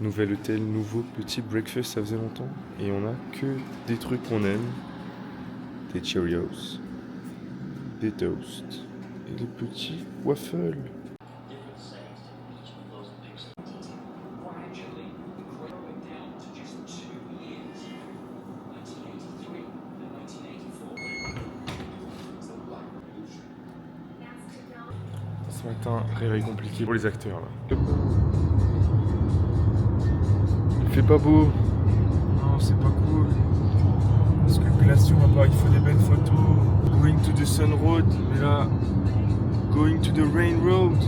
Nouvel hôtel, nouveau petit breakfast, ça faisait longtemps. Et on a que des trucs qu'on aime. Des Cheerios, des toasts et des petits waffles. Ce matin, réveil compliqué pour les acteurs là. Il fait pas beau. Non, c'est pas cool. Parce que glacier, on va pas, il faut des belles photos. Going to the sun road, mais là, going to the rain road.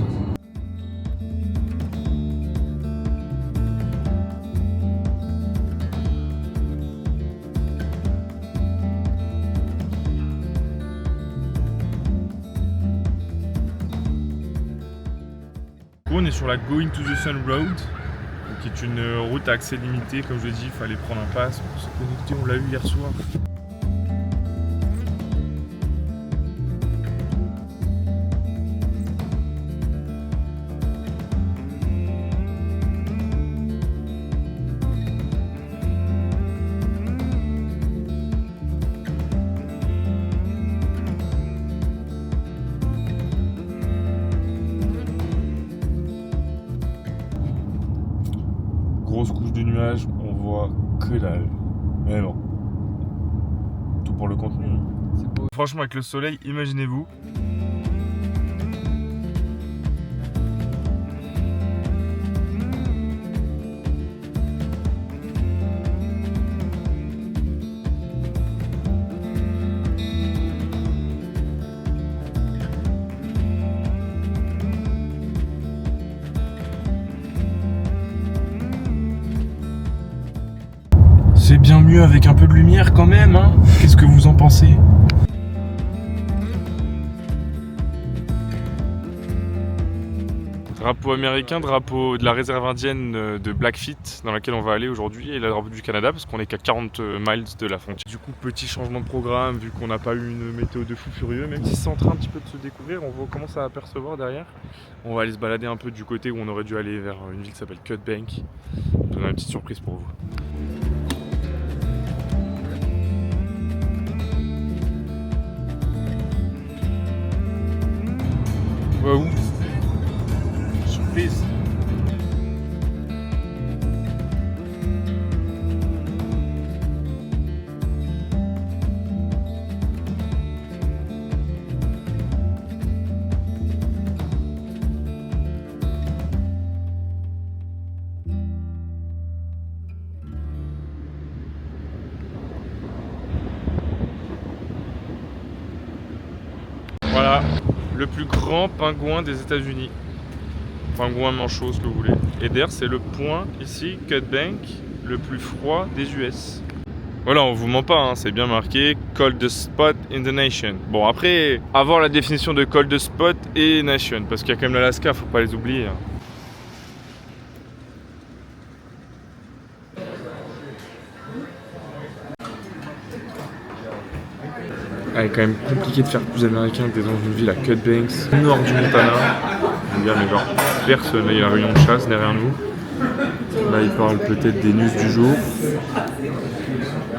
On est sur la Going to the Sun Road, qui est une route à accès limité. Comme je l'ai dit, il fallait prendre un pass pour se connecter. On l'a eu hier soir. Grosse couche de nuages, on voit que dalle. Mais bon, tout pour le contenu. C'est beau. Franchement, avec le soleil, imaginez-vous. C'est bien mieux avec un peu de lumière quand même, hein. Qu'est-ce que vous en pensez? Drapeau américain, drapeau de la réserve indienne de Blackfeet dans laquelle on va aller aujourd'hui, et le drapeau du Canada parce qu'on est qu'à 40 miles de la frontière. Du coup, petit changement de programme vu qu'on n'a pas eu une météo de fou furieux, même si c'est en train un petit peu de se découvrir, on commence à apercevoir derrière. On va aller se balader un peu du côté où on aurait dû aller vers une ville qui s'appelle Cut Bank. On a une petite surprise pour vous. On va où? Surprise. Voilà, le plus grand pingouin des États-Unis. Pingouin manchot, ce que vous voulez. Et d'ailleurs, c'est le point ici, Cut Bank, le plus froid des US. Voilà, on vous ment pas, hein, c'est bien marqué Coldest Spot in the Nation. Bon, après, avoir la définition de Coldest Spot et Nation, parce qu'il y a quand même l'Alaska, faut pas les oublier. Hein. Ah, il est quand même compliqué de faire plus américain que d'être dans une ville à Cut Banks, nord du Montana. J'aime bien, mais genre, personne. Là, il y a la réunion de chasse derrière nous. Là, il parle peut-être des news du jour.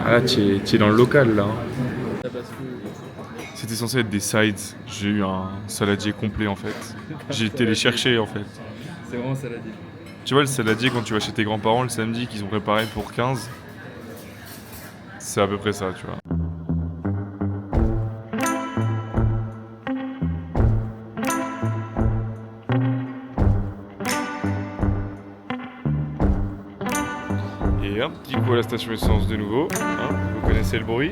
Ah là, tu es dans le local, là. C'était censé être des sides. J'ai eu un saladier complet, en fait. J'ai été les chercher, en fait. C'est vraiment saladier. Tu vois, le saladier, quand tu vas chez tes grands-parents le samedi, qu'ils ont préparé pour 15, c'est à peu près ça, tu vois. Et un petit coup à la station essence de nouveau, hein, vous connaissez le bruit.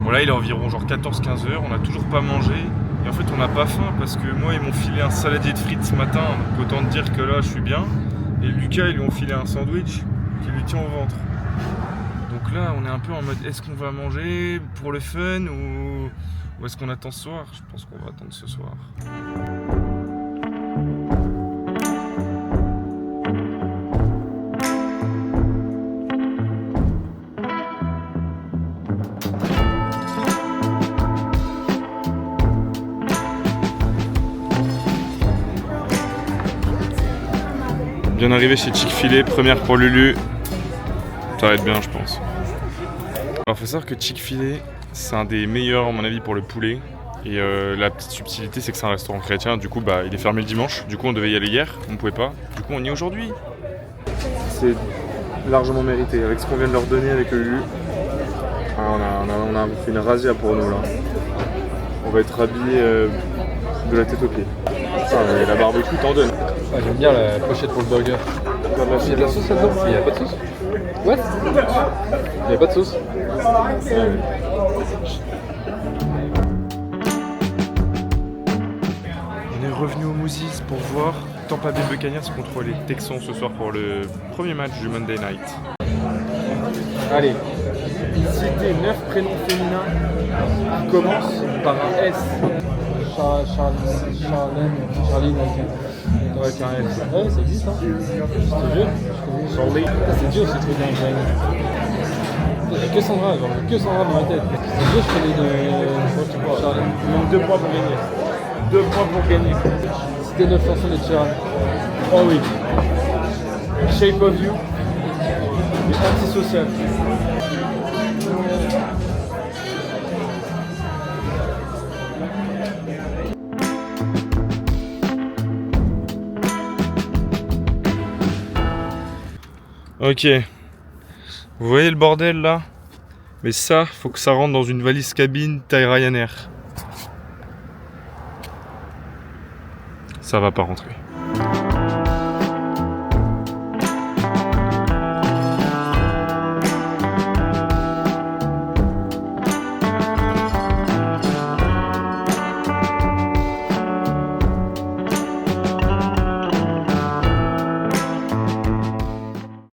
Bon là il est environ genre 14-15 heures, on n'a toujours pas mangé. Et en fait on n'a pas faim parce que moi ils m'ont filé un saladier de frites ce matin, donc autant te dire que là je suis bien. Et Lucas ils lui ont filé un sandwich qui lui tient au ventre. Donc là, on est un peu en mode est-ce qu'on va manger pour le fun ou est-ce qu'on attend ce soir? Je pense qu'on va attendre ce soir. Bien arrivé chez Chick-fil-A, première pour Lulu. Ça va être bien, je pense. Alors, faut savoir que Chick-fil-A, c'est un des meilleurs, à mon avis, pour le poulet. Et la petite subtilité, c'est que c'est un restaurant chrétien. Du coup, bah, il est fermé le dimanche. Du coup, on devait y aller hier, on pouvait pas. Du coup, on y est aujourd'hui. C'est largement mérité. Avec ce qu'on vient de leur donner avec le Lulu, on a fait une razzia pour nous là. On va être habillés de la tête aux pieds. Putain, mais la barbecue t'en donne. Ah, j'aime bien la pochette pour le burger. Il y a de la sauce là-dedans? Il n'y a pas de sauce? What? Il n'y a pas de sauce? On est revenu au Moses pour voir Tampa Bay Buccaneers contre les Texans ce soir pour le premier match du Monday Night. Allez, citez 9 prénoms féminins qui commencent par un S. Charline, Avec un S. ouais, ça existe, hein. C'est vieux. C'est dur ce truc d'injecte. Il n'y a que Sandra, genre, que Sandra dans ma tête. C'est dur, je connais de Charline. Il manque 2 points pour gagner. 2 points pour gagner. C'était 9 chansons de Charline. Oh oui. Shape of You et Antisocial. Ok. Vous voyez le bordel là? Mais ça, faut que ça rentre dans une valise cabine taille Ryanair. Ça va pas rentrer.